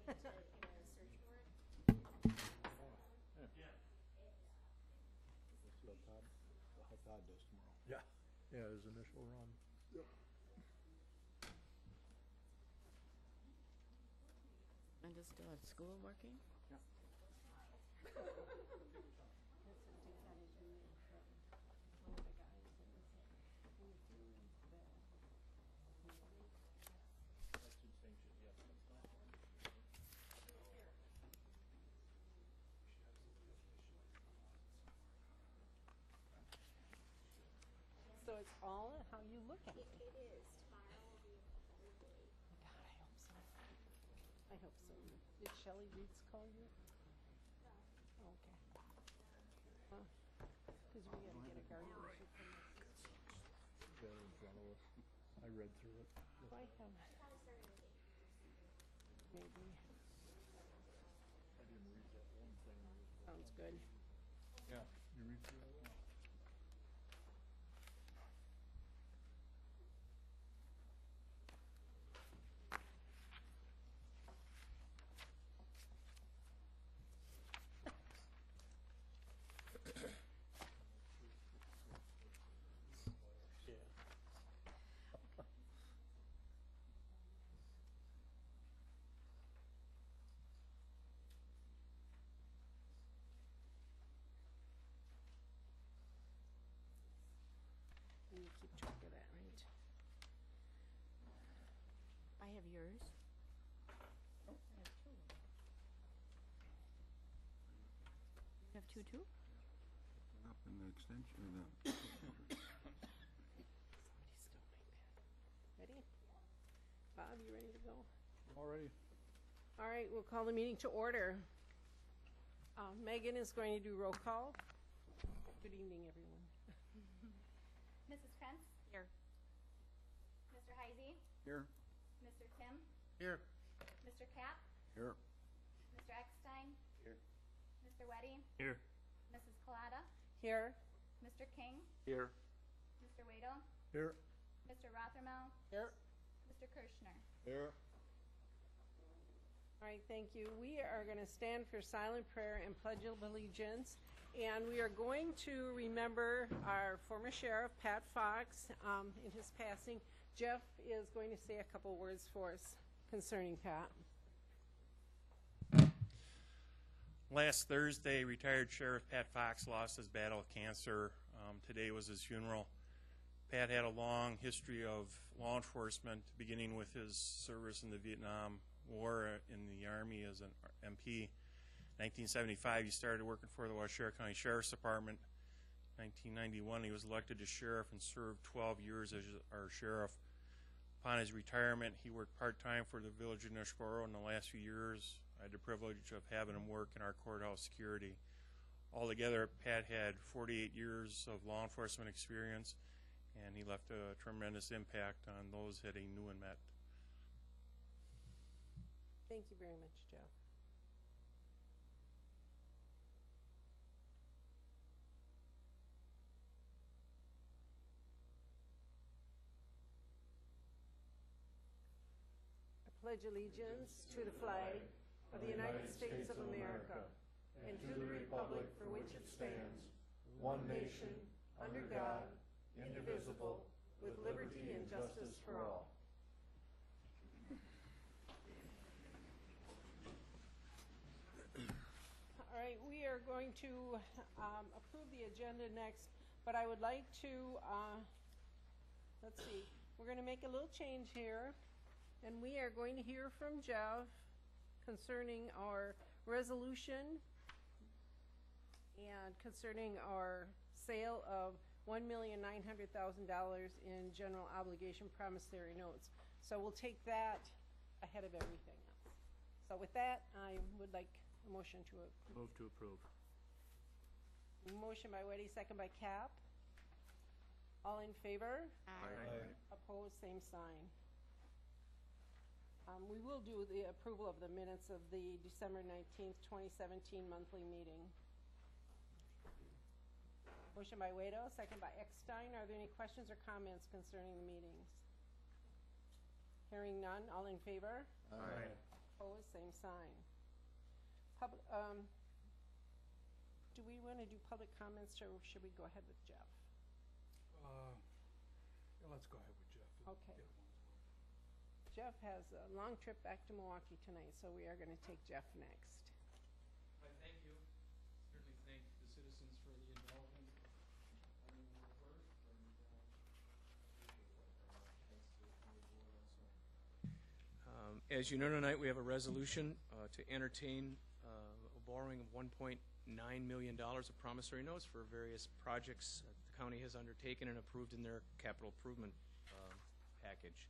How Todd does tomorrow. Yeah, his initial run. And is still at school working? So it's all how you look at it. It is. Tomorrow will be a better day. God, I hope so. I hope so. Did Shelley Reeds call you? Oh, okay. Because we gotta get a garden issue from this. Got it in front of us. I read through it. Do I have maybe? I didn't read that one thing. Sounds good. Yeah, you read through that one? And you keep track of that, right? I have yours. You have two too? Up in the extension of the. Somebody stole my pen. Ready? Bob, you ready to go? Already. All right, we'll call the meeting to order. Megan is going to do roll call. Good evening, everyone. Mrs. Krentz? Here. Mr. Heisey? Here. Mr. Kim? Here. Mr. Kapp? Here. Mr. Eckstein? Here. Mr. Weddy? Here. Mrs. Collada? Here. Mr. King? Here. Mr. Wado? Here. Mr. Rothermel? Here. Mr. Kirschner? Here. All right, thank you. We are going to stand for silent prayer and pledge of allegiance. And we are going to remember our former sheriff, Pat Fox, in his passing. Jeff is going to say a couple words for us concerning Pat. Last Thursday, retired Sheriff Pat Fox lost his battle with cancer. Today was his funeral. Pat had a long history of law enforcement, beginning with his service in the Vietnam War in the Army as an MP. 1975, he started working for the Waushara County Sheriff's Department. 1991, he was elected as sheriff and served 12 years as our sheriff. Upon his retirement, he worked part-time for the village of Neshboro. In the last few years, I had the privilege of having him work in our courthouse security. Altogether, Pat had 48 years of law enforcement experience, and he left a tremendous impact on those that he knew and met. Thank you very much, Jeff. I pledge allegiance to the flag of the United States of America and to the republic for which it stands, one nation, under God, indivisible, with liberty and justice for all. All right, we are going to approve the agenda next, but I would like to, let's see, we're going to make a little change here, and we are going to hear from Jeff concerning our resolution and concerning our sale of $1,900,000 in general obligation promissory notes. So we'll take that ahead of everything else. So with that, I would like a motion to Move to approve. motion by Weddy, second by Cap. All in favor? Aye. Opposed, same sign. We will do the approval of the minutes of the December 19th, 2017 monthly meeting. Motion by Wado, second by Eckstein. Are there any questions or comments concerning the meetings? Hearing none, all in favor? Aye. Opposed, same sign. Do we want to do public comments, or should we go ahead with Jeff? Yeah, let's go ahead with Jeff. Okay. Jeff has a long trip back to Milwaukee tonight, so we are going to take Jeff next. I thank you. Certainly thank the citizens for the involvement. I mean, the work and thanks to the board also. As you know tonight, we have a resolution to entertain a borrowing of $1.9 million of promissory notes for various projects the county has undertaken and approved in their capital improvement package.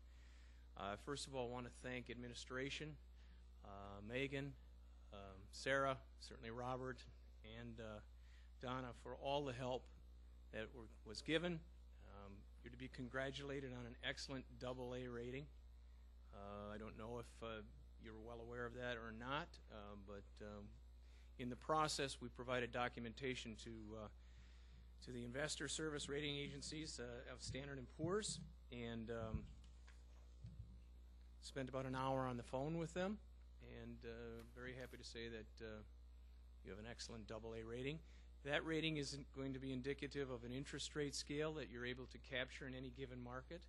First of all, I want to thank administration, Megan, Sarah, certainly Robert, and Donna for all the help that was given. You're to be congratulated on an excellent AA rating. I don't know if you're well aware of that or not, but in the process, we provided documentation to the investor service rating agencies of Standard & Poor's, and spent about an hour on the phone with them, and very happy to say that you have an excellent AA rating. That rating isn't going to be indicative of an interest rate scale that you're able to capture in any given market,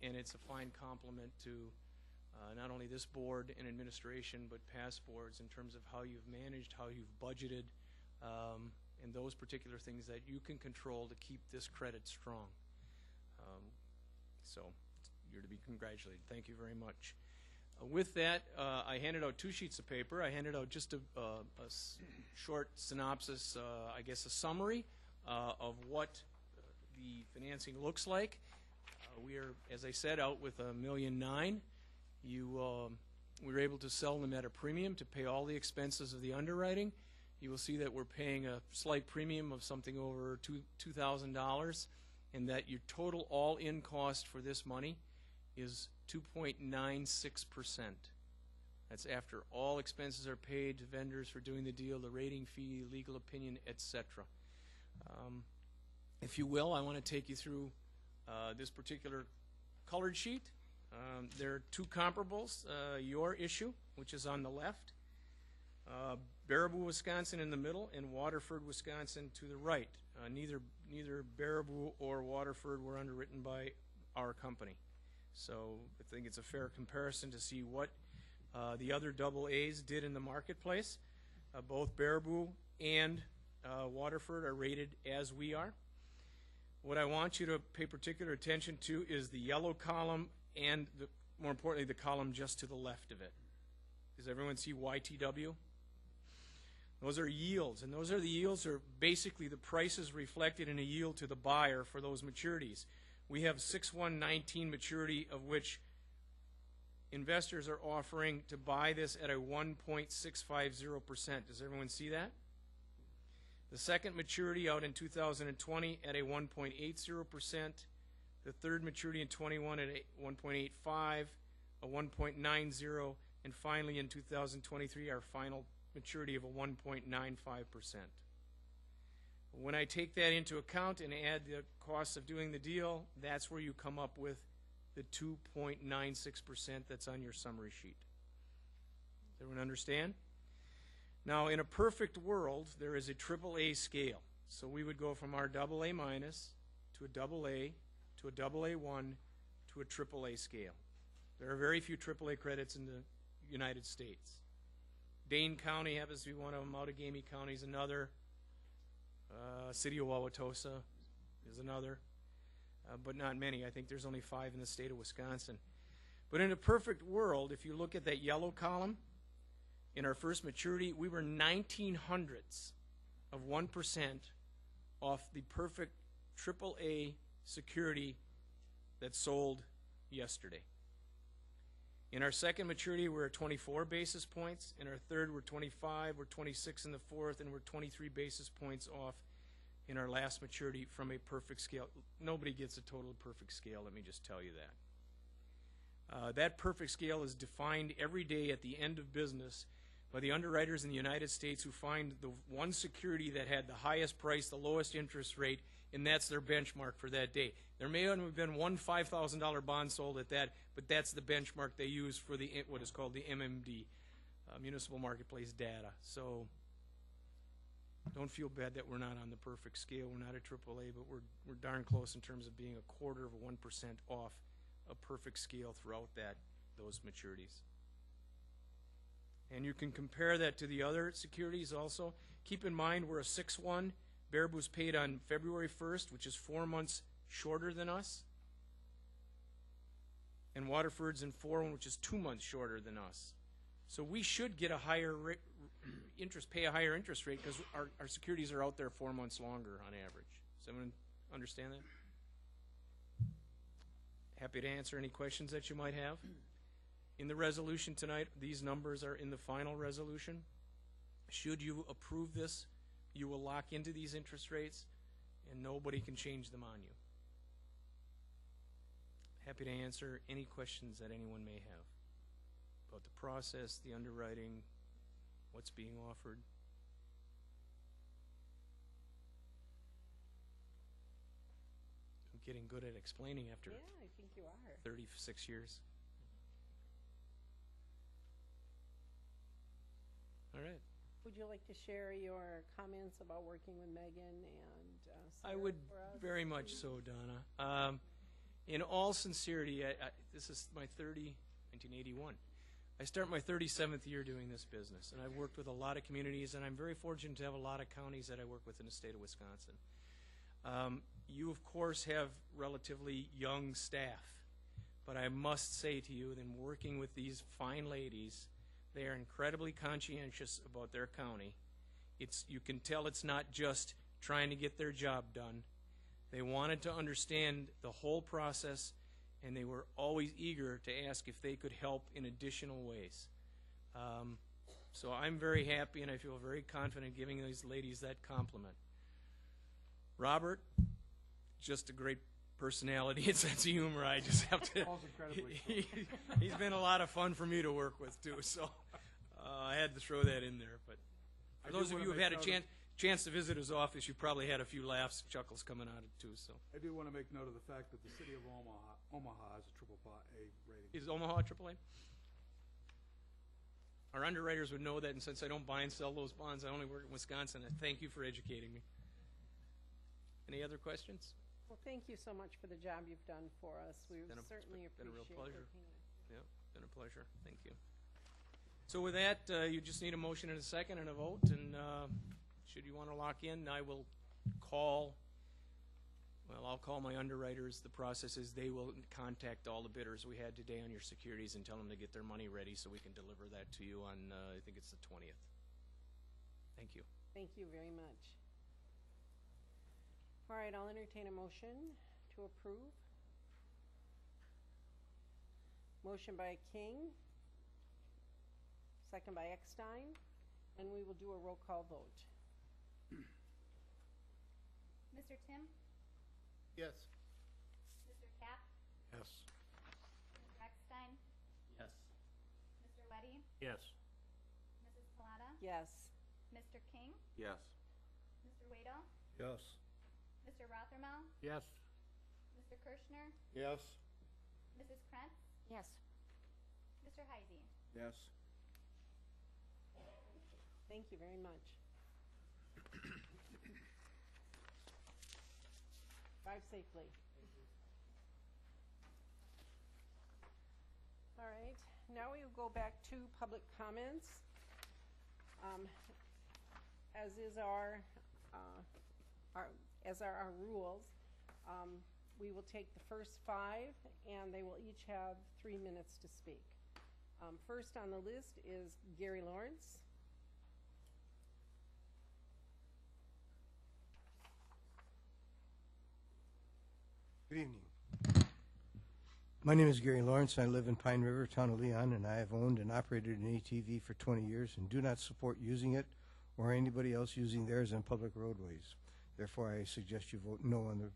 and it's a fine compliment to not only this board and administration, but past boards in terms of how you've managed, how you've budgeted, and those particular things that you can control to keep this credit strong. So you're to be congratulated. Thank you very much. With that, I handed out 2 sheets of paper. I handed out just a short synopsis, I guess a summary of what the financing looks like. We are, as I said, out with $1.9 million. We were able to sell them at a premium to pay all the expenses of the underwriting. You will see that we're paying a slight premium of something over $2,000, and that your total all-in cost for this money is 2.96%. That's after all expenses are paid to vendors for doing the deal, the rating fee, legal opinion, etc. If you will, I want to take you through this particular colored sheet. There are 2 comparables. Your issue, which is on the left, Baraboo, Wisconsin in the middle, and Waterford, Wisconsin to the right. Neither Baraboo or Waterford were underwritten by our company. So I think it's a fair comparison to see what the other AA's did in the marketplace. Both Baraboo and Waterford are rated as we are. What I want you to pay particular attention to is the yellow column and, more importantly, the column just to the left of it. Does everyone see YTW? Those are yields, and those are the yields are basically the prices reflected in a yield to the buyer for those maturities. We have 6/1/19 maturity, of which investors are offering to buy this at a 1.650%. Does everyone see that? The second maturity out in 2020 at a 1.80%. The third maturity in 21 at a 1.85, a 1.90, and finally in 2023 our final maturity of a 1.95%. When I take that into account and add the costs of doing the deal, that's where you come up with the 2.96% that's on your summary sheet. Does everyone understand? Now, in a perfect world, there is a AAA scale. So we would go from our AA minus to a AA to a AA1 to a AAA scale. There are very few AAA credits in the United States. Dane County happens to be one of them. Outagamie County is another. City of Wauwatosa is another, but not many. I think there's only 5 in the state of Wisconsin. But in a perfect world, if you look at that yellow column, in our first maturity, we were 0.19 of 1% off the perfect AAA security that sold yesterday. In our second maturity, we're at 24 basis points. In our third, we're 25. We're 26 in the fourth, and we're 23 basis points off in our last maturity from a perfect scale. Nobody gets a total perfect scale, let me just tell you that. That perfect scale is defined every day at the end of business by the underwriters in the United States who find the one security that had the highest price, the lowest interest rate, and that's their benchmark for that day. There may only have been one $5,000 bond sold at that, but that's the benchmark they use for the what is called the MMD, Municipal Marketplace Data. So don't feel bad that we're not on the perfect scale. We're not a AAA, but we're darn close in terms of being 0.25% off a perfect scale throughout those maturities. And you can compare that to the other securities also. Keep in mind we're a 6-1. Baraboo's paid on February 1st, which is 4 months shorter than us. And Waterford's in 4-1, which is 2 months shorter than us. So we should get a higher pay a higher interest rate because our securities are out there 4 months longer on average. Does everyone understand that? Happy to answer any questions that you might have. In the resolution tonight, these numbers are in the final resolution. Should you approve this, you will lock into these interest rates and nobody can change them on you. Happy to answer any questions that anyone may have about the process, the underwriting, what's being offered. I'm getting good at explaining after Yeah, I think you are. 36 years. All right. Would you like to share your comments about working with Megan and I Sarah would for us? very much so, Donna. In all sincerity, this is my 1981. I start my 37th year doing this business, and I've worked with a lot of communities, and I'm very fortunate to have a lot of counties that I work with in the state of Wisconsin. You, of course, have relatively young staff, but I must say to you that in working with these fine ladies, they are incredibly conscientious about their county. You can tell it's not just trying to get their job done. They wanted to understand the whole process, and they were always eager to ask if they could help in additional ways. So I'm very happy, and I feel very confident giving these ladies that compliment. Robert, just a great personality and sense of humor. I just have to. He's been a lot of fun for me to work with too. So I had to throw that in there. But for those of you who've had a chance to visit his office, you probably had a few laughs, chuckles coming out of it too. So I do want to make note of the fact that the city of Omaha is a AAA rating. is Omaha AAA? Our underwriters would know that, and since I don't buy and sell those bonds, I only work in Wisconsin. I thank you for educating me. Any other questions? Well, thank you so much for the job you've done for us. We Been a- certainly been a real appreciate pleasure. working with you. Yeah, been a pleasure. Thank you. So with that, you just need a motion and a second and a vote, and should you want to lock in, I will call, I'll call my underwriters. The process is they will contact all the bidders we had today on your securities and tell them to get their money ready so we can deliver that to you on, I think it's the 20th. Thank you. Thank you very much. All right, I'll entertain a motion to approve. Motion by King, second by Eckstein, and we will do a roll call vote. Mr. Tim? Yes. Mr. Cap? Yes. Mr. Eckstein? Yes. Mr. Weddy? Yes. Mrs. Palata? Yes. Mr. King? Yes. Mr. Waddell? Yes. Mr. Rothermel? Yes. Mr. Kirschner? Yes. Mrs. Krentz? Yes. Mr. Heisey? Yes. Thank you very much. Drive safely. All right, now we will go back to public comments. As is our rules, we will take the first 5, and they will each have 3 minutes to speak. First on the list is Gary Lawrence. Good evening. My name is Gary Lawrence. I live in Pine River, town of Leon, and I have owned and operated an ATV for 20 years and do not support using it or anybody else using theirs on public roadways. Therefore, I suggest you vote no on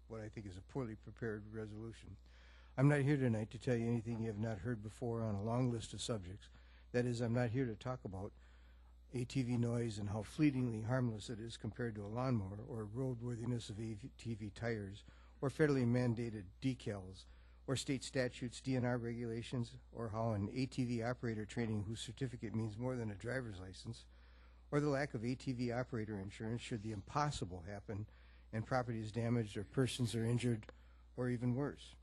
what I think is a poorly prepared resolution. I'm not here tonight to tell you anything you have not heard before on a long list of subjects. That is, I'm not here to talk about ATV noise and how fleetingly harmless it is compared to a lawnmower, or roadworthiness of ATV tires, or federally mandated decals, or state statutes, DNR regulations, or how an ATV operator training whose certificate means more than a driver's license, or the lack of ATV operator insurance should the impossible happen and property is damaged or persons are injured, or even worse,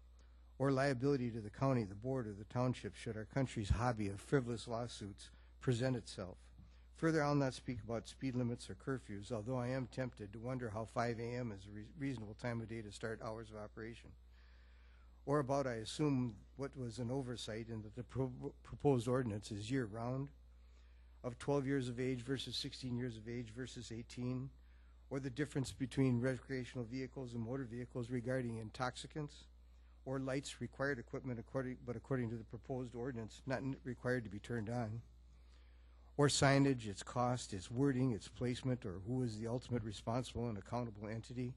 or liability to the county, the board, or the township should our country's hobby of frivolous lawsuits present itself. Further, I'll not speak about speed limits or curfews, although I am tempted to wonder how 5 a.m. is a reasonable time of day to start hours of operation. Or about, I assume, what was an oversight in that the proposed ordinance is year-round, of 12 years of age versus 16 years of age versus 18, or the difference between recreational vehicles and motor vehicles regarding intoxicants, or lights required equipment according to the proposed ordinance not required to be turned on, or signage, its cost, its wording, its placement, or who is the ultimate responsible and accountable entity.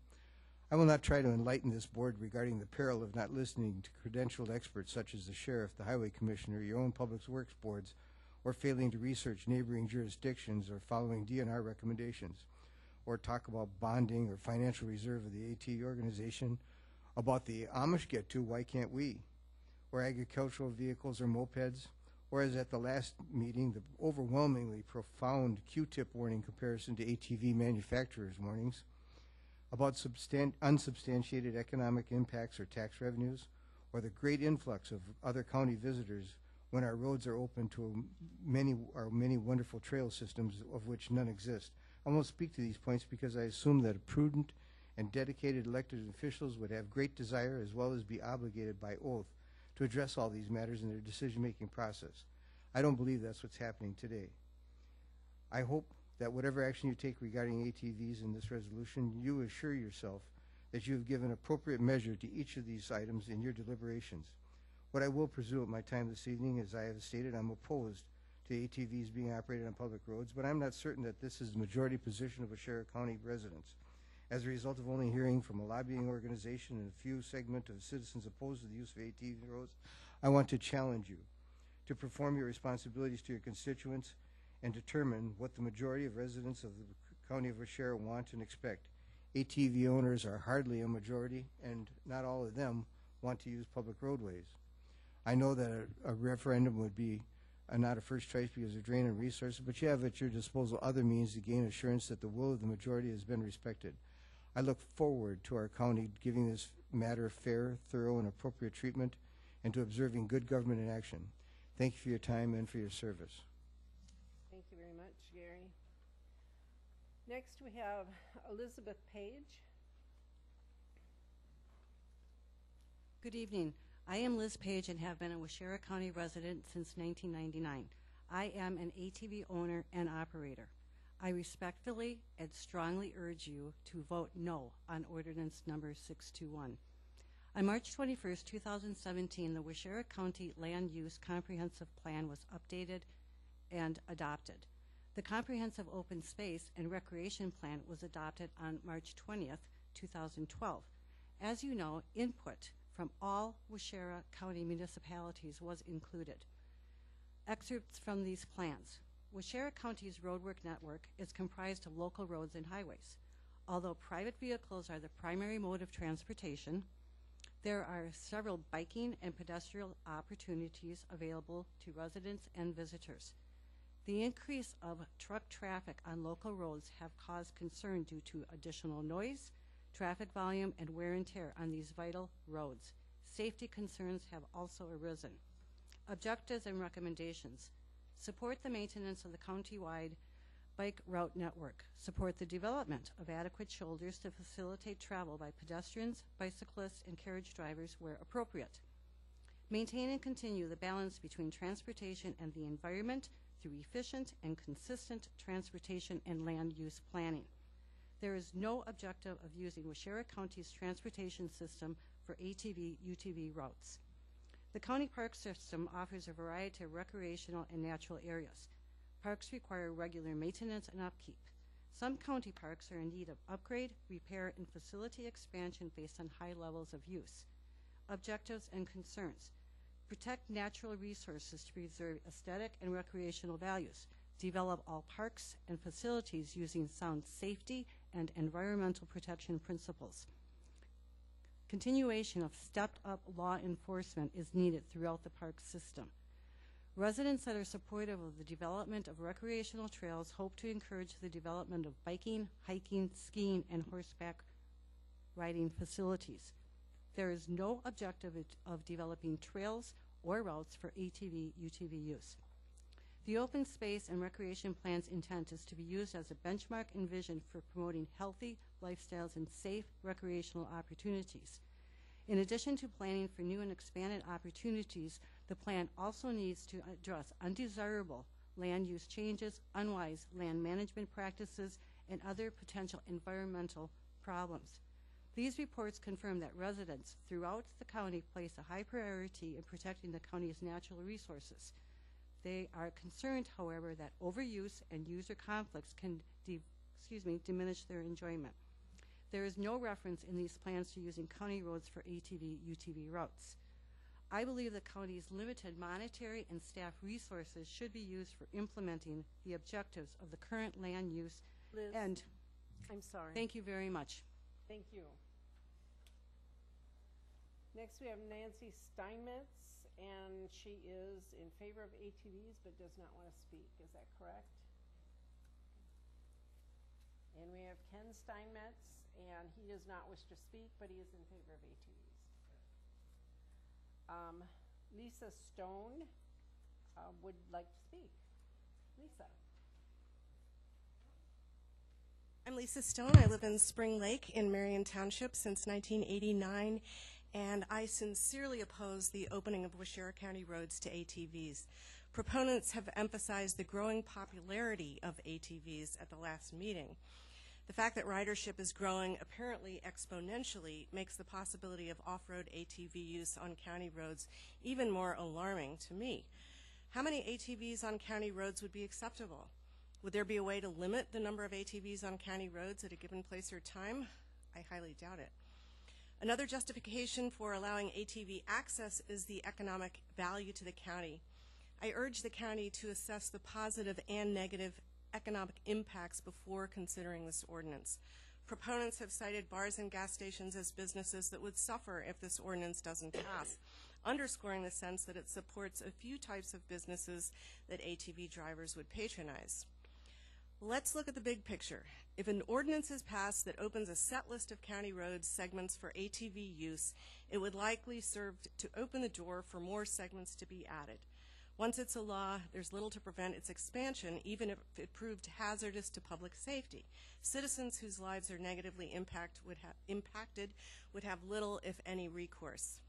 I will not try to enlighten this board regarding the peril of not listening to credentialed experts such as the sheriff, the highway commissioner, your own public works boards, or failing to research neighboring jurisdictions or following DNR recommendations, or talk about bonding or financial reserve of the AT organization, about the Amish get to, why can't we, or agricultural vehicles or mopeds, or as at the last meeting, the overwhelmingly profound Q-tip warning comparison to ATV manufacturers' warnings, about unsubstantiated economic impacts or tax revenues, or the great influx of other county visitors when our roads are open to our many wonderful trail systems of which none exist. I won't speak to these points because I assume that prudent and dedicated elected officials would have great desire as well as be obligated by oath to address all these matters in their decision-making process. I don't believe that's what's happening today. I hope that whatever action you take regarding ATVs in this resolution, you assure yourself that you have given appropriate measure to each of these items in your deliberations. What I will pursue at my time this evening, as I have stated, I'm opposed to ATVs being operated on public roads, but I'm not certain that this is the majority position of Waushara County residents. As a result of only hearing from a lobbying organization and a few segment of citizens opposed to the use of ATV roads, I want to challenge you to perform your responsibilities to your constituents and determine what the majority of residents of the County of Waushara want and expect. ATV owners are hardly a majority, and not all of them want to use public roadways. I know that a referendum would be not a first choice because of drain and resources, but you have at your disposal other means to gain assurance that the will of the majority has been respected. I look forward to our county giving this matter fair, thorough, and appropriate treatment, and to observing good government in action. Thank you for your time and for your service. Thank you very much, Gary. Next, we have Elizabeth Page. Good evening. I am Liz Page and have been a Waushara County resident since 1999. I am an ATV owner and operator. I respectfully and strongly urge you to vote no on ordinance number 621. On March 21st, 2017, the Waushara County Land Use Comprehensive Plan was updated and adopted. The Comprehensive Open Space and Recreation Plan was adopted on March 20th, 2012. As you know, input from all Waushara County municipalities was included. Excerpts from these plans. Waushara County's roadwork network is comprised of local roads and highways. Although private vehicles are the primary mode of transportation, there are several biking and pedestrian opportunities available to residents and visitors. The increase of truck traffic on local roads have caused concern due to additional noise, traffic volume, and wear and tear on these vital roads. Safety concerns have also arisen. Objectives and recommendations. Support the maintenance of the county-wide bike route network. Support the development of adequate shoulders to facilitate travel by pedestrians, bicyclists, and carriage drivers where appropriate. Maintain and continue the balance between transportation and the environment through efficient and consistent transportation and land use planning. There is no objective of using Waushara County's transportation system for ATV, UTV routes. The county park system offers a variety of recreational and natural areas. Parks require regular maintenance and upkeep. Some county parks are in need of upgrade, repair, and facility expansion based on high levels of use. Objectives and concerns. Protect natural resources to preserve aesthetic and recreational values. develop all parks and facilities using sound safety and environmental protection principles. Continuation of stepped-up law enforcement is needed throughout the park system. Residents that are supportive of the development of recreational trails hope to encourage the development of biking, hiking, skiing, and horseback riding facilities. There is no objective of developing trails or routes for ATV, UTV use. The open space and recreation plan's intent is to be used as a benchmark and vision for promoting healthy lifestyles and safe recreational opportunities. In addition to planning for new and expanded opportunities, the plan also needs to address undesirable land use changes, unwise land management practices, and other potential environmental problems. These reports confirm that residents throughout the county place a high priority in protecting the county's natural resources. They are concerned, however, that overuse and user conflicts can diminish their enjoyment. There is no reference in these plans to using county roads for ATV, UTV routes. I believe the county's limited monetary and staff resources should be used for implementing the objectives of the current land use. Liz, And I'm sorry. thank you very much. Thank you. Next, we have Nancy Steinmetz, and she is in favor of ATVs but does not want to speak. Is that correct? And we have Ken Steinmetz, and he does not wish to speak, but he is in favor of ATVs. Lisa Stone would like to speak. Lisa. I'm Lisa Stone. I live in Spring Lake in Marion Township since 1989, and I sincerely oppose the opening of Waushara County roads to ATVs. Proponents have emphasized the growing popularity of ATVs at the last meeting. The fact that ridership is growing apparently exponentially makes the possibility of off-road ATV use on county roads even more alarming to me. How many ATVs on county roads would be acceptable? Would there be a way to limit the number of ATVs on county roads at a given place or time? I highly doubt it. Another justification for allowing ATV access is the economic value to the county. I urge the county to assess the positive and negative economic impacts before considering this ordinance. Proponents have cited bars and gas stations as businesses that would suffer if this ordinance doesn't pass, underscoring the sense that it supports a few types of businesses that ATV drivers would patronize. Let's look at the big picture. If an ordinance is passed that opens a set list of county road segments for ATV use, it would likely serve to open the door for more segments to be added. Once it's a law, there's little to prevent its expansion, even if it proved hazardous to public safety. Citizens whose lives are negatively impacted would have little, if any, recourse.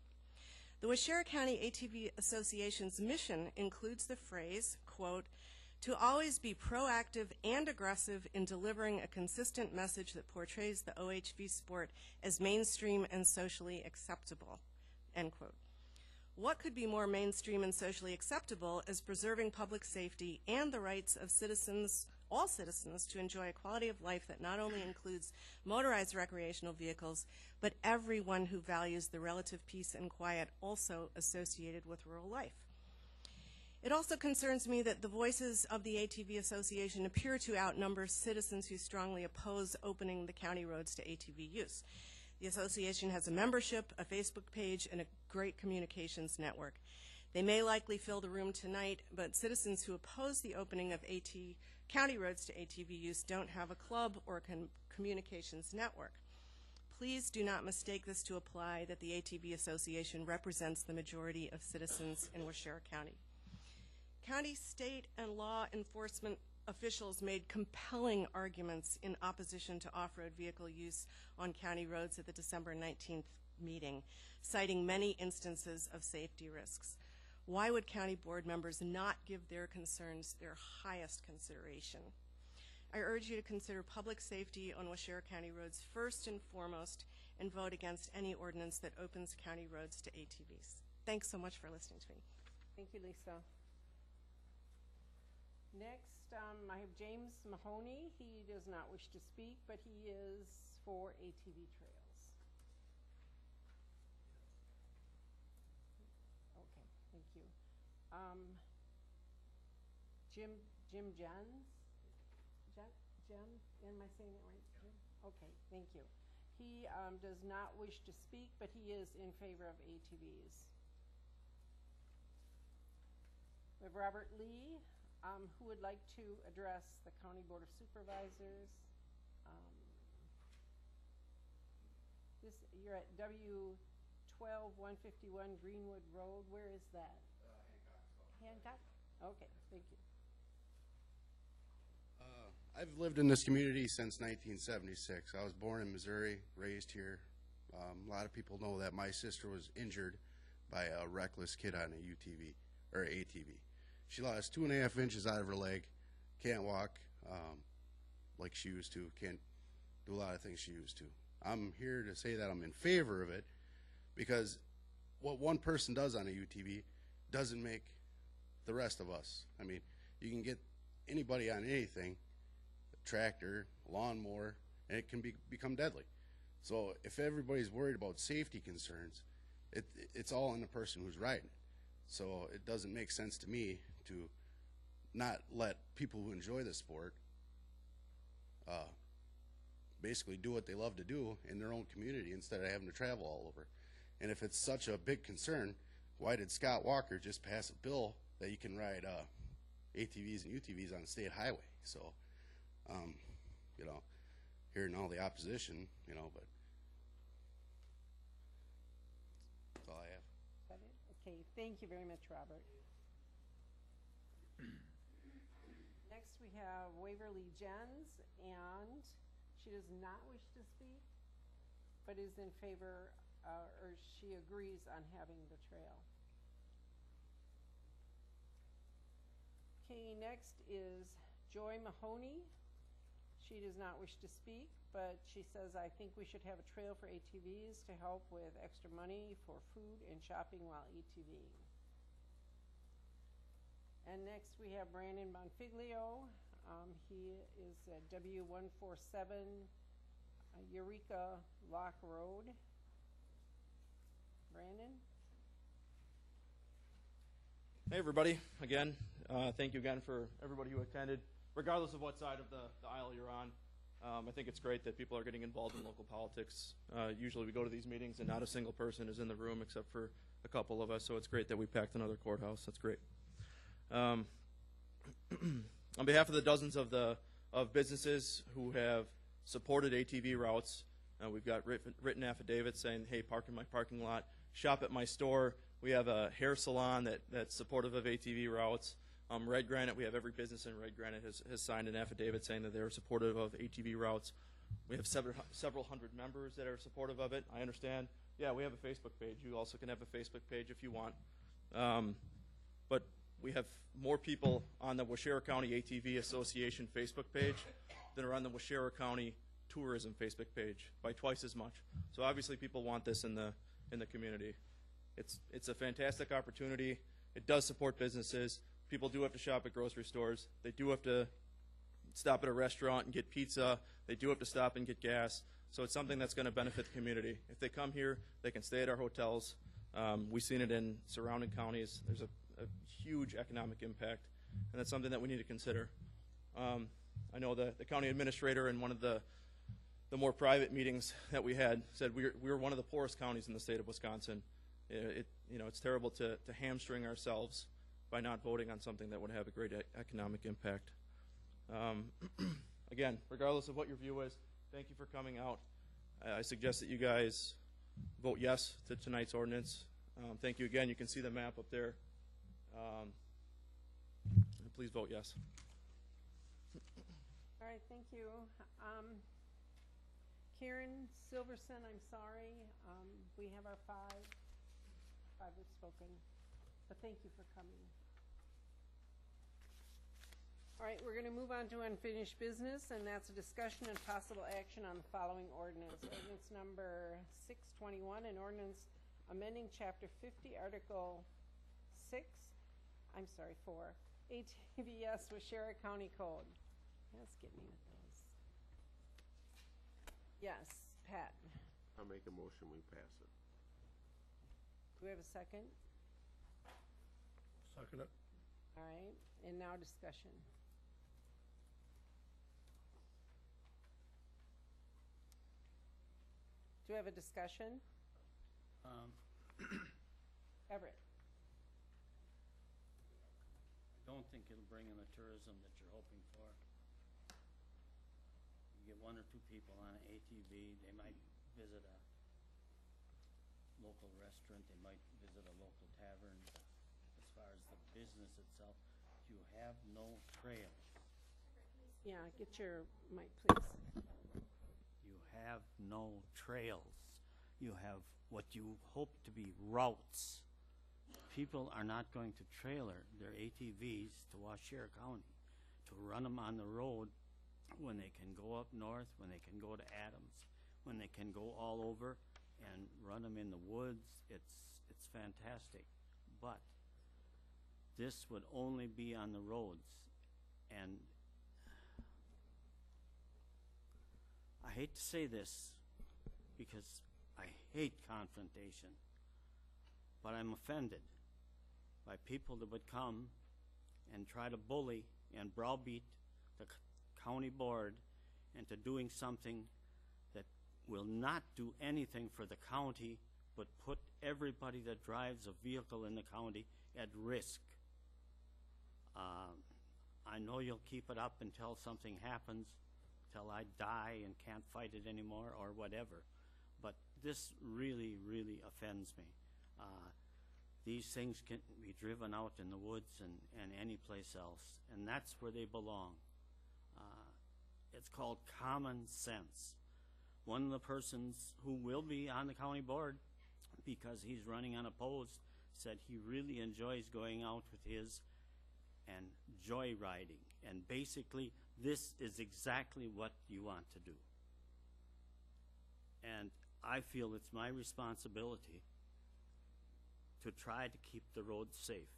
The Waushara County ATV Association's mission includes the phrase, quote, "to always be proactive and aggressive in delivering a consistent message that portrays the OHV sport as mainstream and socially acceptable," end quote. What could be more mainstream and socially acceptable as preserving public safety and the rights of citizens, all citizens, to enjoy a quality of life that not only includes motorized recreational vehicles, but everyone who values the relative peace and quiet also associated with rural life. It also concerns me that the voices of the ATV Association appear to outnumber citizens who strongly oppose opening the county roads to ATV use. The association has a membership, a Facebook page, and a great communications network. They may likely fill the room tonight, but citizens who oppose the opening of county roads to ATV use don't have a club or communications network. Please do not mistake this to imply that the ATV Association represents the majority of citizens in Waushara County. County, state, and law enforcement officials made compelling arguments in opposition to off-road vehicle use on county roads at the December 19th meeting, citing many instances of safety risks. Why would county board members not give their concerns their highest consideration? I urge you to consider public safety on Waushara County roads first and foremost and vote against any ordinance that opens county roads to ATVs. Thanks so much for listening to me. Thank you, Lisa. Next, I have James Mahoney. He does not wish to speak, but he is for ATV trails. Okay, thank you. Jim Jim Jens. Jim, am I saying it right, Jim? Okay, thank you. He does not wish to speak, but he is in favor of ATVs. We have Robert Lee, who would like to address the County Board of Supervisors. You're at W12151 Greenwood Road. Where is that? Hancock. Okay, thank you. I've lived in this community since 1976. I was born in Missouri, raised here. A lot of people know that my sister was injured by a reckless kid on a UTV or ATV. She lost 2.5 inches out of her leg, can't walk like she used to, can't do a lot of things she used to. I'm here to say that I'm in favor of it because what one person does on a UTV doesn't make the rest of us. I mean, you can get anybody on anything, a tractor, a lawnmower, and it can become deadly. So if everybody's worried about safety concerns, it's all on the person who's riding it. So it doesn't make sense to me to not let people who enjoy the sport basically do what they love to do in their own community instead of having to travel all over. And if it's such a big concern, why did Scott Walker just pass a bill that you can ride ATVs and UTVs on a state highway? So, you know, hearing all the opposition, you know, but that's all I have. Is that it? Okay, thank you very much, Robert. Next we have Waverly Jens, and she does not wish to speak, but is in favor, or she agrees on having the trail. Okay, next is Joy Mahoney. She does not wish to speak, but she says, I think we should have a trail for ATVs to help with extra money for food and shopping while ATVing. And next we have Brandon Bonfiglio. He is at W147 Eureka Lock Road. Brandon? Hey everybody, again, thank you again for everybody who attended, regardless of what side of the aisle you're on. I think it's great that people are getting involved in local politics. Usually we go to these meetings and not a single person is in the room except for a couple of us, so it's great that we packed another courthouse. That's great. On behalf of the dozens of businesses who have supported ATV routes, we've got written affidavits saying, hey, park in my parking lot, shop at my store. We have a hair salon that's supportive of ATV routes. Red Granite, we have every business in Red Granite has signed an affidavit saying that they're supportive of ATV routes. We have several hundred members that are supportive of it. I understand. Yeah, we have a Facebook page. You also can have a Facebook page if you want. But we have more people on the Waushara County ATV Association Facebook page than are on the Waushara County Tourism Facebook page, by twice as much. So obviously people want this in the community. It's a fantastic opportunity. It does support businesses. People do have to shop at grocery stores. They do have to stop at a restaurant and get pizza. They do have to stop and get gas. So it's something that's going to benefit the community. If they come here, they can stay at our hotels. We've seen it in surrounding counties. There's a huge economic impact, and that's something that we need to consider. I know the county administrator in one of the more private meetings that we had said we were one of the poorest counties in the state of Wisconsin. It's terrible to hamstring ourselves by not voting on something that would have a great economic impact. Again, regardless of what your view is, thank you for coming out. I suggest that you guys vote yes to tonight's ordinance. Thank you again. You can see the map up there. Please vote yes. All right, thank you. Karen Silverson, I'm sorry. We have our five have spoken, but thank you for coming. All right, we're going to move on to unfinished business, and that's a discussion and possible action on the following ordinance. Ordinance number 621, an ordinance amending Chapter 50, Article 4, ATVS Waushara County Code. Let's get me with those. Yes, Pat. I'll make a motion, we pass it. Do we have a second? Second it. All right, and now discussion. Do we have a discussion? Everett? I don't think it'll bring in the tourism that you're hoping for. You get one or two people on an ATV, they might visit a local restaurant, they might visit a local tavern. As far as the business itself, you have no trails. Yeah, get your mic, please. You have no trails. You have what you hope to be routes. People are not going to trailer their ATVs to Waushara County to run them on the road when they can go up north, when they can go to Adams, when they can go all over and run them in the woods. It's fantastic. But this would only be on the roads. And I hate to say this because I hate confrontation, but I'm offended by people that would come and try to bully and browbeat the county board into doing something that will not do anything for the county but put everybody that drives a vehicle in the county at risk. I know you'll keep it up until something happens, till I die and can't fight it anymore or whatever, but this really, really offends me. These things can be driven out in the woods and any place else, and that's where they belong. It's called common sense. One of the persons who will be on the county board, because he's running unopposed, said he really enjoys going out with his and joyriding. And basically, this is exactly what you want to do. And I feel it's my responsibility to try to keep the roads safe.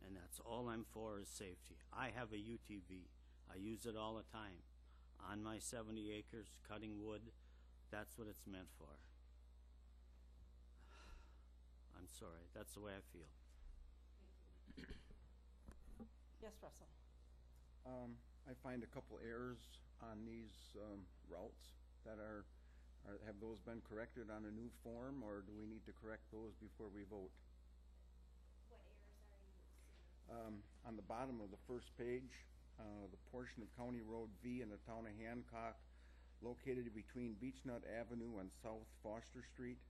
And that's all I'm for is safety. I have a UTV. I use it all the time. On my 70 acres, cutting wood, that's what it's meant for. I'm sorry, that's the way I feel. Yes, Russell? I find a couple errors on these routes that have those been corrected on a new form, or do we need to correct those before we vote? What errors are you seeing? On the bottom of the first page, the portion of County Road V in the town of Hancock located between Beechnut Avenue and South Foster Street.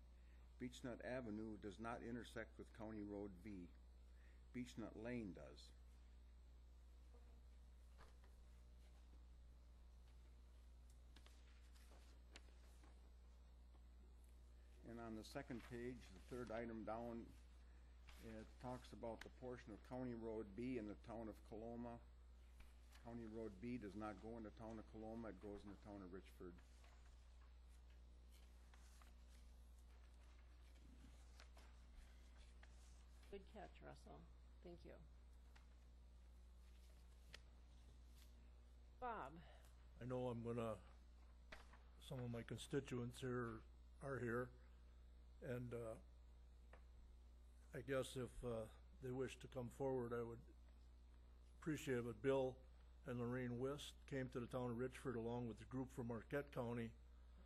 Beechnut Avenue does not intersect with County Road V. Beechnut Lane does. And on the second page, the third item down, it talks about the portion of County Road B in the town of Coloma. County Road B does not go in the town of Coloma, it goes in the town of Richford. Good catch, Russell. Thank you. Bob? I know some of my constituents here are here, and I guess if they wish to come forward, I would appreciate it. But Bill and Lorraine Wist came to the town of Richford along with a group from Marquette County.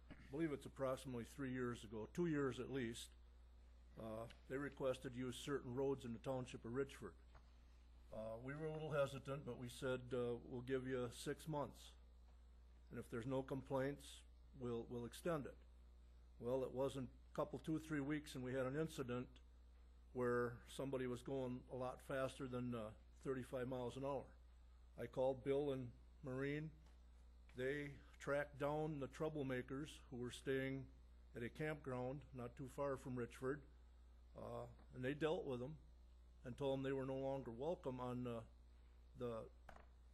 I believe it's approximately 3 years ago, 2 years at least. They requested use certain roads in the township of Richford. We were a little hesitant, but we said we'll give you 6 months, and if there's no complaints, we'll extend it. Well, it wasn't a couple, 2 or 3 weeks, and we had an incident where somebody was going a lot faster than 35 miles an hour. I called Bill and Maureen. They tracked down the troublemakers who were staying at a campground not too far from Richford, and they dealt with them and told them they were no longer welcome on the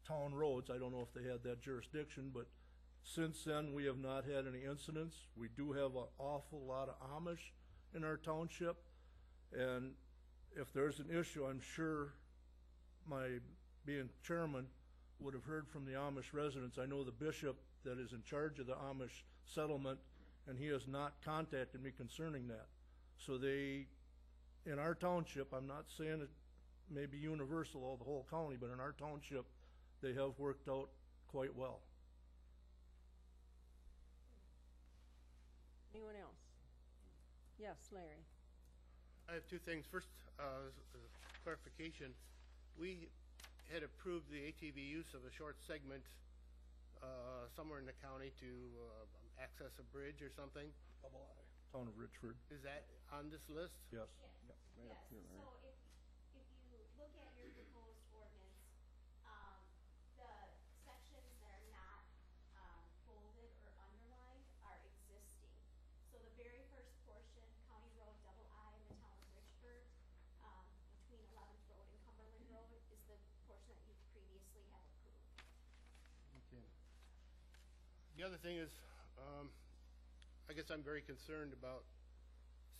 town roads. I don't know if they had that jurisdiction, but since then we have not had any incidents. We do have an awful lot of Amish in our township, and if there's an issue, I'm sure my being chairman would have heard from the Amish residents. I know the bishop that is in charge of the Amish settlement, and he has not contacted me concerning that. So they, in our township, I'm not saying it may be universal all the whole county, but in our township, they have worked out quite well. Anyone else? Yes, Larry. I have two things. First, clarification. We had approved the ATV use of a short segment somewhere in the county to access a bridge or something. Town of Richford. Is that on this list? Yes. Right up Yes, here, Larry. so if you look at your proposed ordinance, the sections that are not bolded or underlined are existing. So the very first portion, County Road double I in the town of Richford, between 11th Road and Cumberland Road, is the portion that you previously have approved. Okay. The other thing is, I guess I'm very concerned about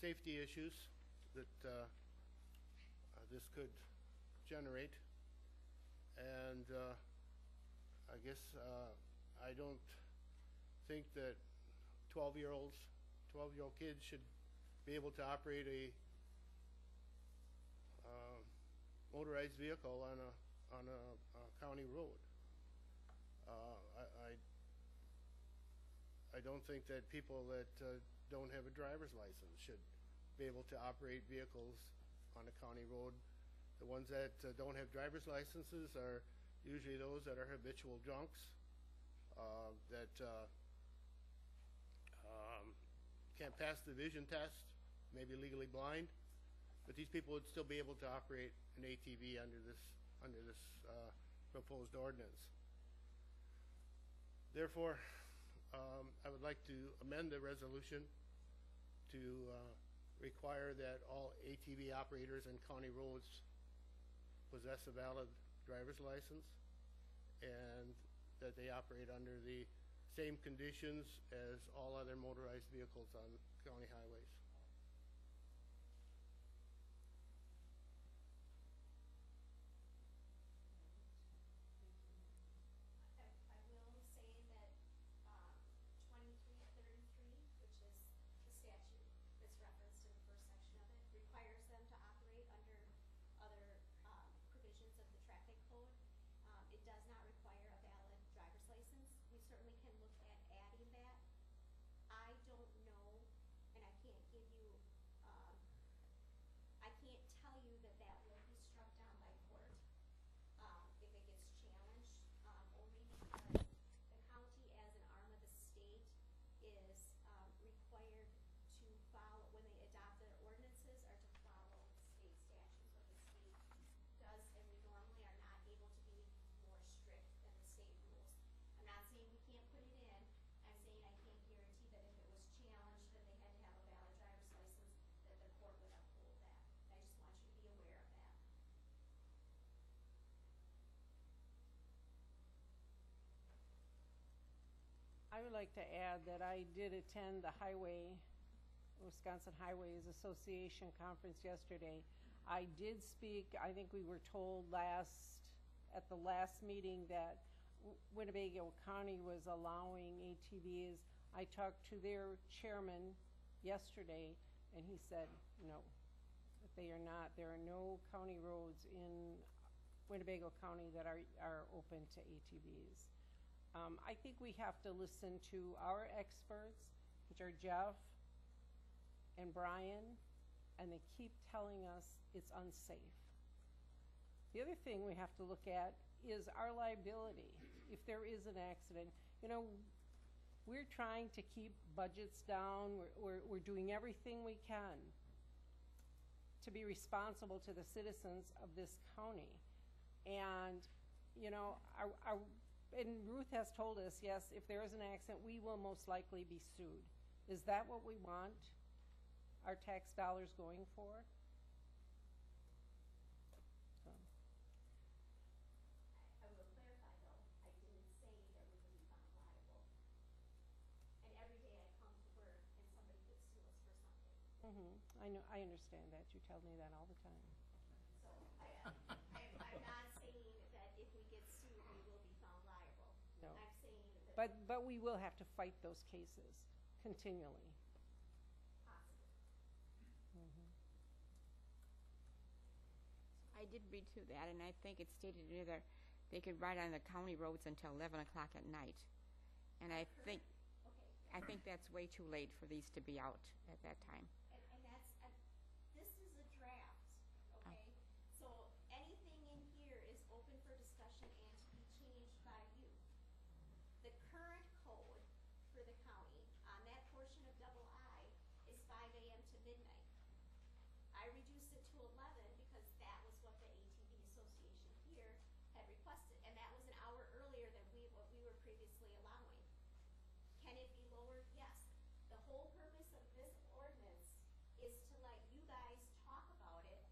safety issues that this could generate, and I guess I don't think that 12-year-old kids should be able to operate a motorized vehicle on a county road. I don't think that people that don't have a driver's license should be able to operate vehicles on a county road. The ones that don't have driver's licenses are usually those that are habitual drunks, that can't pass the vision test, maybe legally blind, but these people would still be able to operate an ATV under this proposed ordinance. Therefore, I would like to amend the resolution to require that all ATV operators on county roads possess a valid driver's license and that they operate under the same conditions as all other motorized vehicles on county highways. I will say that 2333, which is the statute that's referenced in the first section of it, requires them to operate under other provisions of the traffic code. It does not require a valid driver's license. We certainly can look at adding that. I don't know, and I can't give you, I can't tell you that that will be struck down by court if it gets challenged, only because the county as an arm of the state is required to follow, when they adopt their ordinances, are to follow state statutes. What the state does, and we normally are not able to be more strict than the state rules. I'm not saying we can't put it in. I'm saying I can't guarantee that if it was challenged that they had to have a valid driver's license, that the court would uphold that. I just want you to be aware of that. I would like to add that I did attend the Wisconsin Highways Association conference yesterday. I did speak, I think we were told at the last meeting that Winnebago County was allowing ATVs. I talked to their chairman yesterday, and he said no, that they are not. There are no county roads in Winnebago County that are open to ATVs. I think we have to listen to our experts, which are Jeff and Brian, and they keep telling us it's unsafe. The other thing we have to look at is our liability if there is an accident. You know, we're trying to keep budgets down. We're doing everything we can to be responsible to the citizens of this county. And, you know, and Ruth has told us, yes, if there is an accident, we will most likely be sued. Is that what we want our tax dollars going for? So. I will clarify though, I didn't say that we would be found liable. And every day I come to work and somebody could sue us for something. I know, I understand that. You tell me that all the time. So I'm not saying that if we get sued, we will be found liable. No. I'm saying that. But we will have to fight those cases continually. I did read through that, and I think it stated either they could ride on the county roads until 11 o'clock at night. And I think I think that's way too late for these to be out at that time. And that's, this is a draft, okay? So anything in here is open for discussion and to be changed by you. The current code for the county on that portion of double I is 5 a.m. to midnight. I reduced it to 11 because that was what the ATV Association here had requested, and that was an hour earlier than what we were previously allowing. Can it be lowered? Yes. The whole purpose of this ordinance is to let you guys talk about it,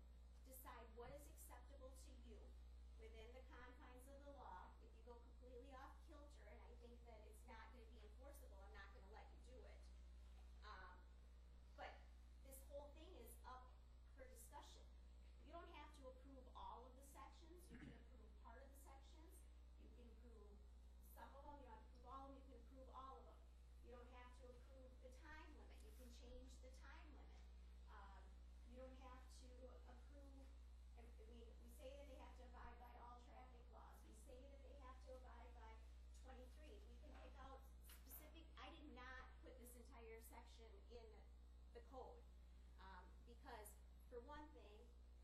decide what is acceptable to you within the confines of the law. If you go completely off kilter, and I think that it's not gonna be enforceable, I'm not gonna let you do it. But this whole thing is up for discussion. You don't have to approve all of the sections, you can approve part of the sections, you can approve some of them, you don't have to approve all of them, you can approve all of them. You don't have to approve the time limit, you can change the time limit. You don't have to approve, and we say that they have to abide by all traffic laws, we say that they have to abide by 23. We can pick out specific, I did not put this entire section in the code. Because for one thing,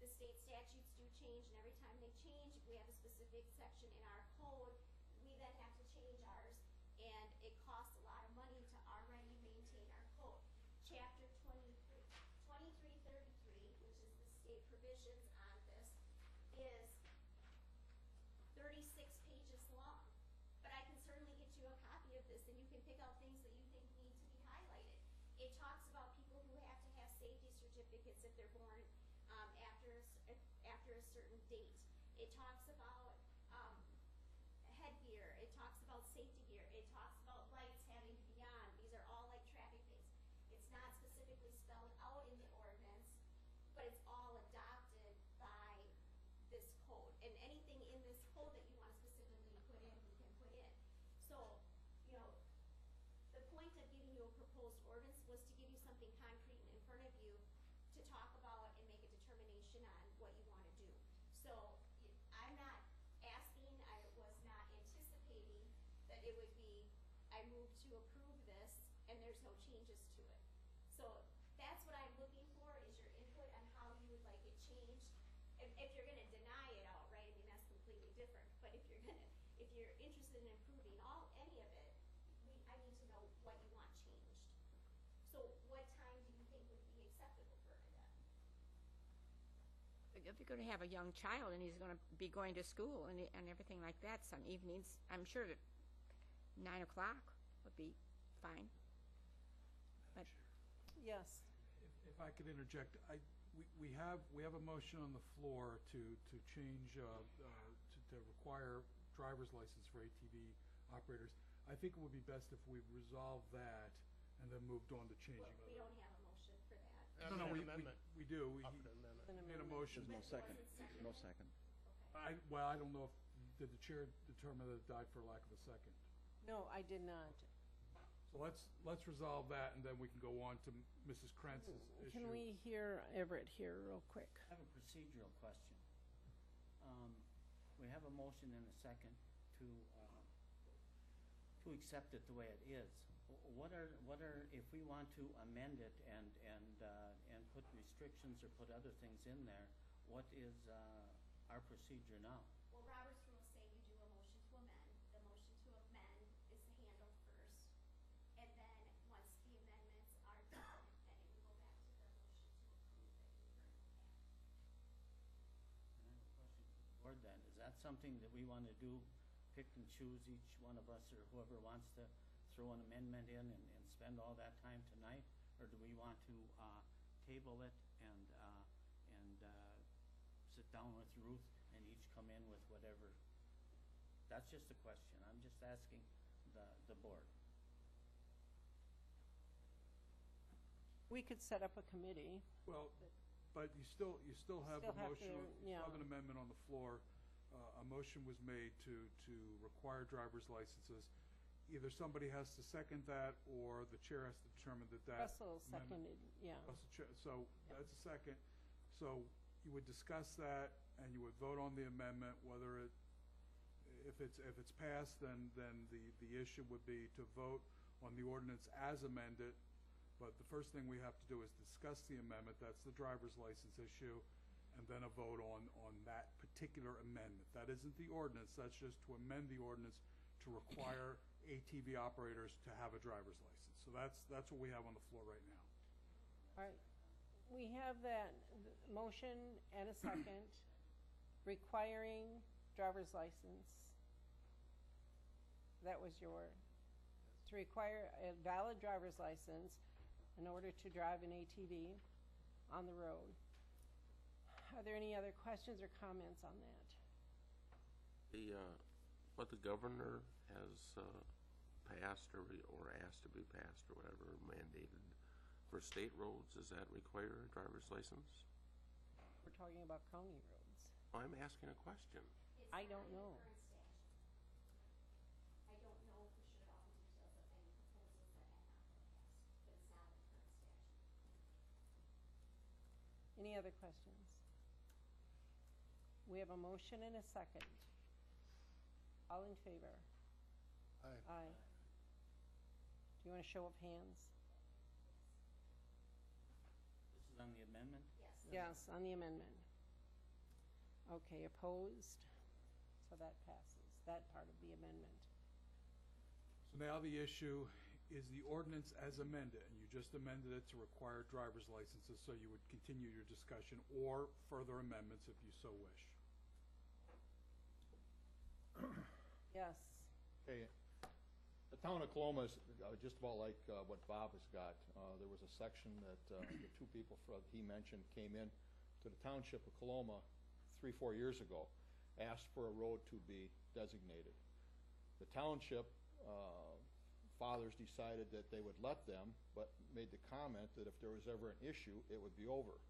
the state statutes do change, and every time they change, we have a specific section in our code, we then have to change ours, and it costs a lot of money to already maintain our code. Chapter 2333, which is the state provisions on this, is 36 pages long. But I can certainly get you a copy of this, and you can pick out things that you think need to be highlighted. It talks about people who have to have safety certificates if they're born after a certain date. It talks about headgear. It talks about safety gear. It talks about lights having to be on. These are all like traffic things. It's not specifically spelled out in the ordinance, but it's all adopted by this code. And anything in this code that you want to specifically put in, we can put in. So, you know, the point of giving you a proposed ordinance was to give you something concrete in front of you to talk about and make a determination on what you want to do. So I'm not asking, I was not anticipating that it would be, I move to approve this and there's no changes to it. So that's what I'm looking for, is your input on how you would like it changed. If you're gonna deny it outright, I mean, that's completely different. But if you're interested in improving any of it, I need to know what you want changed. So what time do you think would be acceptable for that? If you're going to have a young child and he's going to be going to school and everything like that, some evenings, I'm sure that 9 o'clock would be fine. But Yes. If I could interject, we have a motion on the floor to change, to require driver's license for ATV operators. I think it would be best if we resolve that and then moved on to changing Well, we it. don't have a motion for that. No, we Amendment. do. Offered an amendment. We made a motion. There's no second, no second. I don't know if, did the chair determine that it died for lack of a second? No, I did not. So let's resolve that, and then we can go on to Mrs. Kranz's issue. Can we hear Everett here real quick? I have a procedural question. We have a motion and a second to accept it the way it is. What are, if we want to amend it and put restrictions or put other things in there, what is our procedure now? Well, Robert's rules say you do a motion to amend. The motion to amend is handled first. And then once the amendments are done, then it will go back to the motion to approve that you currently have. Board then, is that something that we want to do, pick and choose each one of us or whoever wants to throw an amendment in and spend all that time tonight? Or do we want to table it and sit down with Ruth and each come in with whatever? That's just a question. I'm just asking the board. We could set up a committee. Well, but you still have a motion, you still have an amendment on the floor. A motion was made to require driver's licenses. Either somebody has to second that, or the chair has to determine that Russell amendment- seconded, yeah. So that's a second. So you would discuss that, and you would vote on the amendment, whether if it's passed, then the issue would be to vote on the ordinance as amended, but the first thing we have to do is discuss the amendment, that's the driver's license issue, and then a vote on that particular amendment. That isn't the ordinance, that's just to amend the ordinance to require ATV operators to have a driver's license. So that's what we have on the floor right now. All right, we have that motion and a second requiring driver's license. That was to require a valid driver's license in order to drive an ATV on the road. Are there any other questions or comments on that? What the governor has passed or asked to be passed or whatever, mandated for state roads, does that require a driver's license? We're talking about county roads. I'm asking a question. I don't know. I don't know for sure all the details of any proposals that have not been passed, but it's not in the current statute. Any other questions? We have a motion and a second. All in favor? Aye. Aye. Do you want a show of hands? This is on the amendment? Yes, on the amendment. Okay, opposed? So that passes, that part of the amendment. So now the issue is the ordinance as amended, and you just amended it to require driver's licenses, so you would continue your discussion or further amendments if you so wish. Yes. Okay, the town of Coloma is just about like what Bob has got. There was a section that the two people he mentioned came in to the township of Coloma 3-4 years ago, asked for a road to be designated. The township fathers decided that they would let them, but made the comment that if there was ever an issue, it would be over.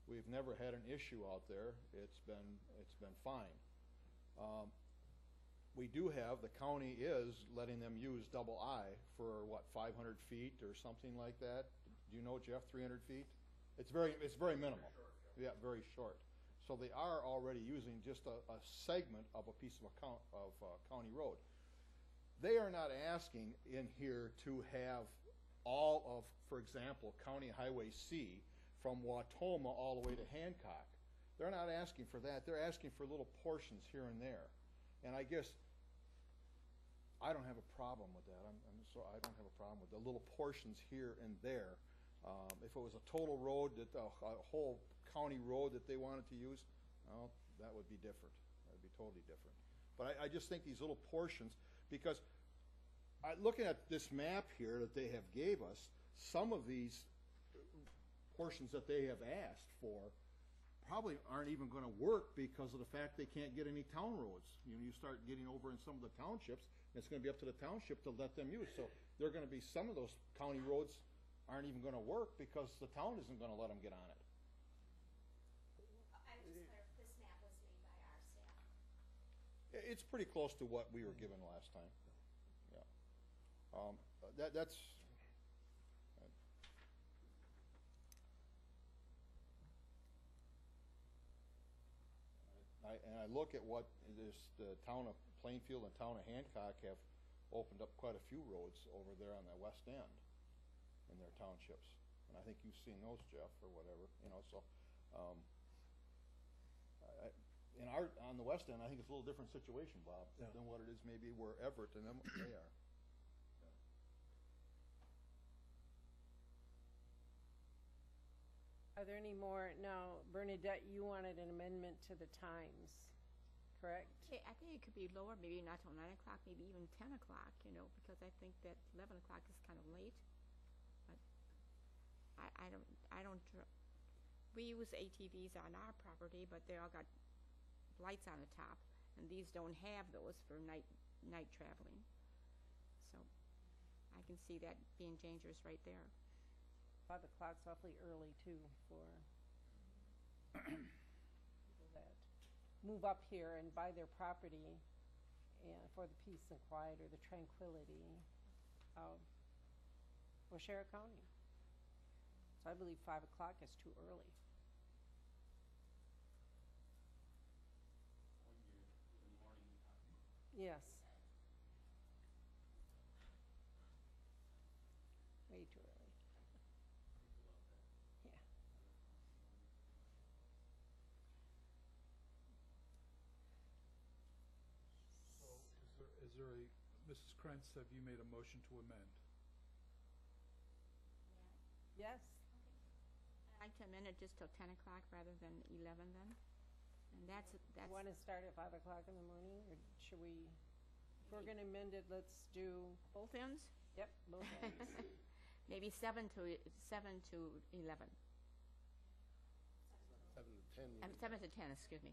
We've never had an issue out there. It's been fine. We do have, the county is letting them use double I for what, 500 feet or something like that? Do you know, Jeff, 300 feet? It's very minimal. Yeah, very short. So they are already using just a segment of a piece of county road. They are not asking in here to have all of, for example, County Highway C from Wautoma all the way to Hancock. They're not asking for that. They're asking for little portions here and there. And I guess I don't have a problem with that. I don't have a problem with the little portions here and there. If it was a total road, a whole county road that they wanted to use, well, that would be different. That would be totally different. But I just think these little portions, because looking at this map here that they have gave us, some of these portions that they have asked for probably aren't even going to work because of the fact they can't get any town roads. You know, you start getting over in some of the townships, and it's going to be up to the township to let them use. So there are going to be some of those county roads aren't even going to work because the town isn't going to let them get on it. I would just clarify, this map was made by our staff. It's pretty close to what we were given last time. Yeah. That's. And I look at what the town of Plainfield and town of Hancock have opened up quite a few roads over there on the west end in their townships. And I think you've seen those, Jeff, or whatever, you know, so. On the west end, I think it's a little different situation, Bob, than what it is maybe where Everett and them, they are. Are there any more? Now, Bernadette, you wanted an amendment to the times, correct? I think it could be lower, maybe not till 9 o'clock, maybe even 10 o'clock, you know, because I think that 11 o'clock is kind of late. But we use ATVs on our property, but they all got lights on the top, and these don't have those for night traveling. So I can see that being dangerous right there. 5 o'clock's awfully early too for people that move up here and buy their property and for the peace and quiet or the tranquility of Waushara County. So I believe 5 o'clock is too early. Yes. Mrs. Krantz, have you made a motion to amend? Yes? I'd like to amend it just till 10 o'clock rather than 11 then. And that's, You want to start at 5 o'clock in the morning, or should we, if we're going to amend it, let's do, both ends? yep, both ends. Maybe 7 to 11. 7 to 10. 7 to 10, excuse me.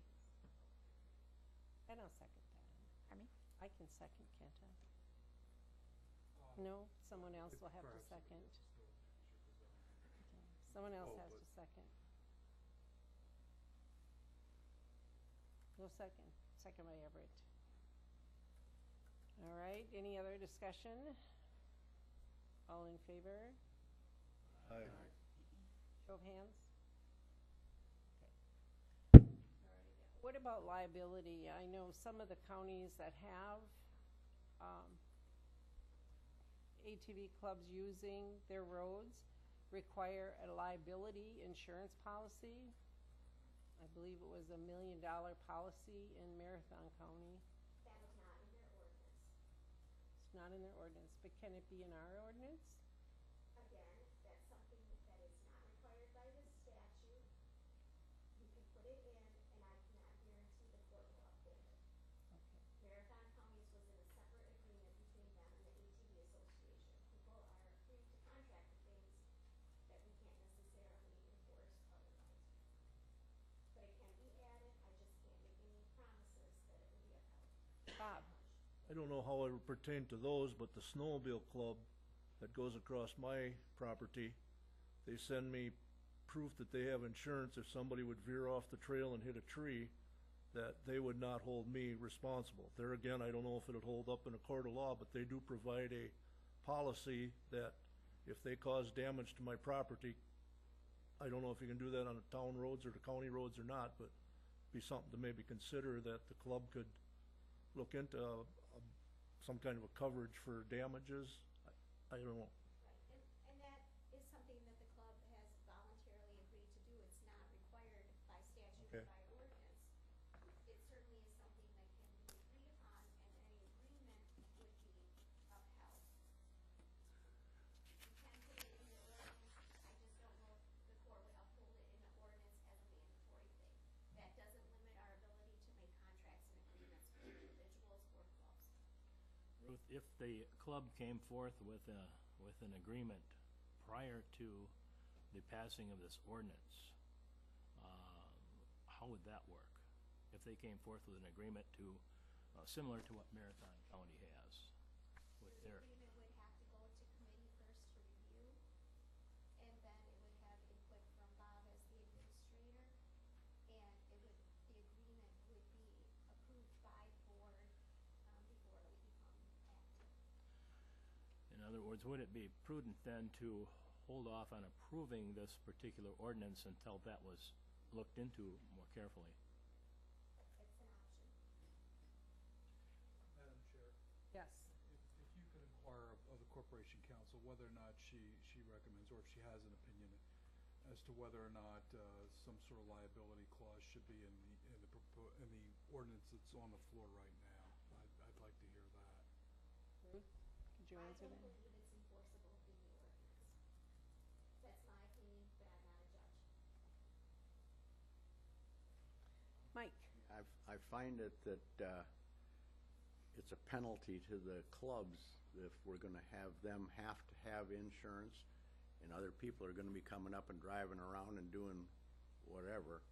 And I'll second that. Pardon me? I can second, can't I? No, someone else will have to second. Okay, someone else has to second. No second. Second by Everett. All right, any other discussion? All in favor? Aye. Show of hands? Okay. What about liability? I know some of the counties that have ATV clubs using their roads require a liability insurance policy. I believe it was $1 million policy in Marathon County. That is not in their ordinance. It's not in their ordinance, but can it be in our ordinance? Again, that's something that is not required by the statute. You can put it in, and I cannot guarantee the court will uphold it. Marathon County's was in a separate agreement between them and the ATV Association. People are free to contract for things that we can't necessarily enforce otherwise. But it can be added, I just can't make any promises that it will be upheld. Bob? I don't know how it would pertain to those, but the snowmobile club that goes across my property, they send me proof that they have insurance if somebody would veer off the trail and hit a tree, that they would not hold me responsible. There again, I don't know if it'd hold up in a court of law, but they do provide a policy that if they cause damage to my property, I don't know if you can do that on the town roads or the county roads or not, but be something to maybe consider, that the club could look into some kind of a coverage for damages. I don't know. Right, and that is something that the club has voluntarily agreed to do. It's not required by statute or Okay. by ordinance. It certainly is something that can be agreed upon, and any agreement would be upheld. You can put it in the ordinance, I just don't know if the court would uphold it in the ordinance as a mandatory thing. That doesn't limit our ability to make contracts and agreements with individuals or clubs. Ruth, if the club came forth with an agreement prior to the passing of this ordinance, how would that work? If they came forth with an agreement to, similar to what Marathon County has with The their, agreement would have to go to committee first to review, and then it would have input from Bob as the administrator, and the agreement would be approved by board, before it would become active. in other words, would it be prudent then to hold off on approving this particular ordinance until that was looked into more carefully? It's an option. Madam Chair, Yes. if you could inquire of the Corporation Council whether or not she recommends, or if she has an opinion as to whether or not some sort of liability clause should be in the ordinance that's on the floor right now. I'd like to hear that. Ruth, could you answer I don't that? believe it's enforceable in the ordinance. That's my opinion, but I'm not a judge. Mike? I find it that it's a penalty to the clubs if we're going to have them have to have insurance, and other people are going to be coming up and driving around and doing whatever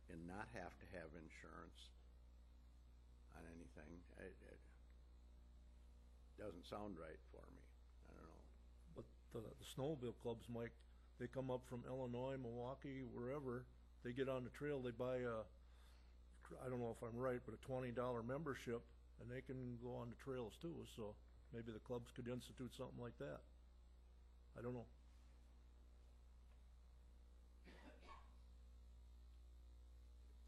and not have to have insurance on anything. It doesn't sound right for me. I don't know. But the snowmobile clubs, Mike, they come up from Illinois, Milwaukee, wherever, they get on the trail, they buy I don't know if I'm right, but a $20 membership, and they can go on the trails too, so maybe the clubs could institute something like that. I don't know.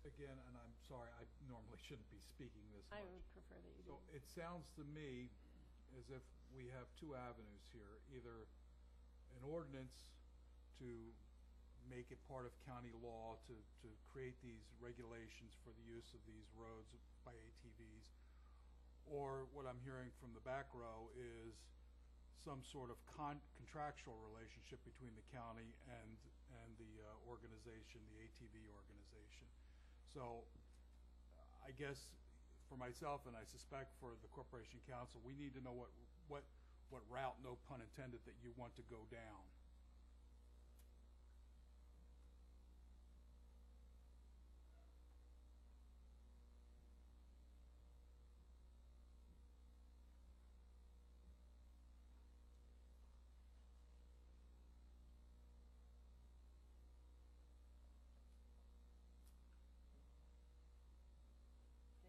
Again, and I'm sorry, I normally shouldn't be speaking this much. I would prefer that you do. So it sounds to me as if we have two avenues here, either an ordinance to make it part of county law to create these regulations for the use of these roads by ATVs, or what I'm hearing from the back row is some sort of contractual relationship between the county and the organization, the ATV organization. So I guess for myself, and I suspect for the Corporation Council, we need to know what route, no pun intended, that you want to go down.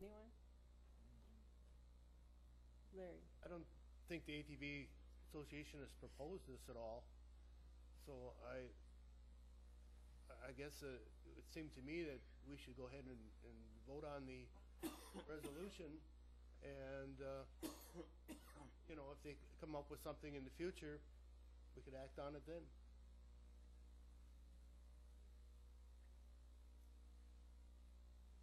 Anyone? Larry? I don't think the ATV Association has proposed this at all. So I guess it would seem to me that we should go ahead and vote on the resolution, and you know, if they come up with something in the future, we could act on it then.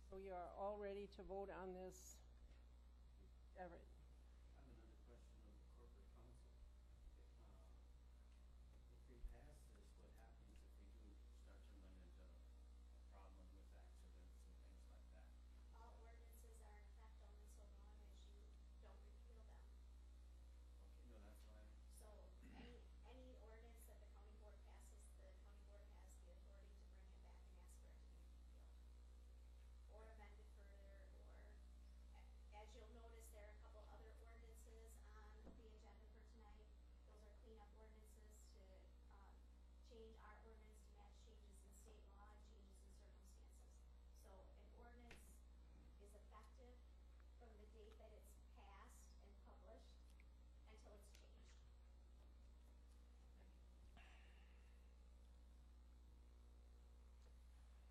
So you are all ready to vote on this? Everett? I have another question of the corporate council. If we pass this, what happens if we do start to run into a problem with accidents and things like that? All ordinances are in effect only so long as you don't repeal them. Okay, no, that's why. So any ordinance that the county board passes, the county board has the authority to bring it back and ask for it to be repealed. Or amended further, or, as you'll notice, there are a couple other ordinances on the agenda for tonight. Those are cleanup ordinances to, change our ordinance to match changes in state law and changes in circumstances. So an ordinance is effective from the date that it's passed and published until it's changed.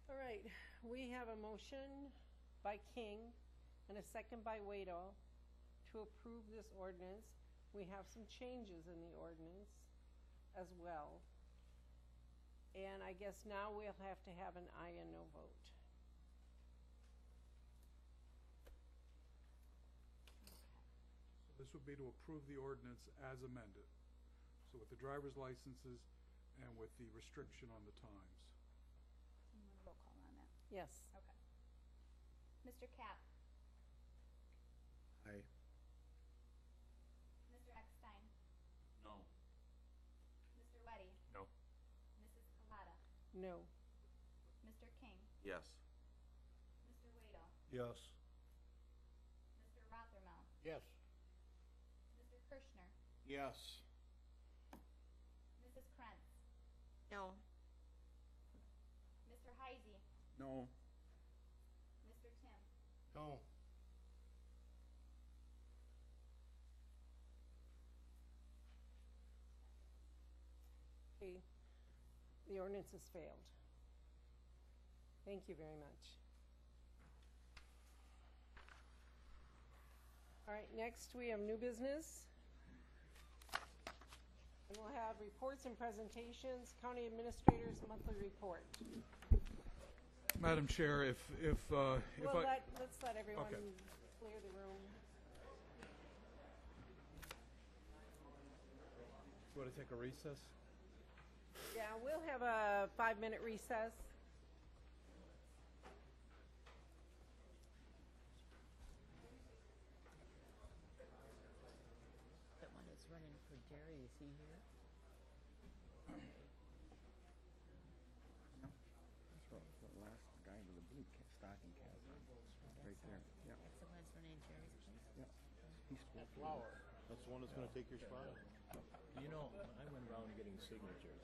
All right, we have a motion by King and a second by Waddell to approve this ordinance. We have some changes in the ordinance as well. And I guess now we'll have to have an aye and no vote. So this would be to approve the ordinance as amended. So with the driver's licenses and with the restriction on the times. You want a roll call on that? Yes. Okay. Mr. Cap? Aye. Mr. Eckstein? No. Mr. Weddy? No. Mrs. Collada? No. Mr. King? Yes. Mr. Waddell? Yes. Mr. Rothermel? Yes. Mr. Kirschner? Yes. Mrs. Krantz? No. Mr. Heisey? No. Mr. Tim? No. Okay. The ordinance has failed. Thank you very much. All right, next we have new business. And we'll have reports and presentations, County Administrator's monthly report. Madam Chair, if Let's let everyone Okay. clear the room. You want to take a recess? Yeah, we'll have a 5-minute recess. That one that's running for Jerry, is he here? The last guy with the blue stocking cap on, right there. Yeah. That's the one that's running in Jerry's place? Yeah. He's supposed to. Flower. That's the one that's gonna take your spot. You know, I went around getting signatures.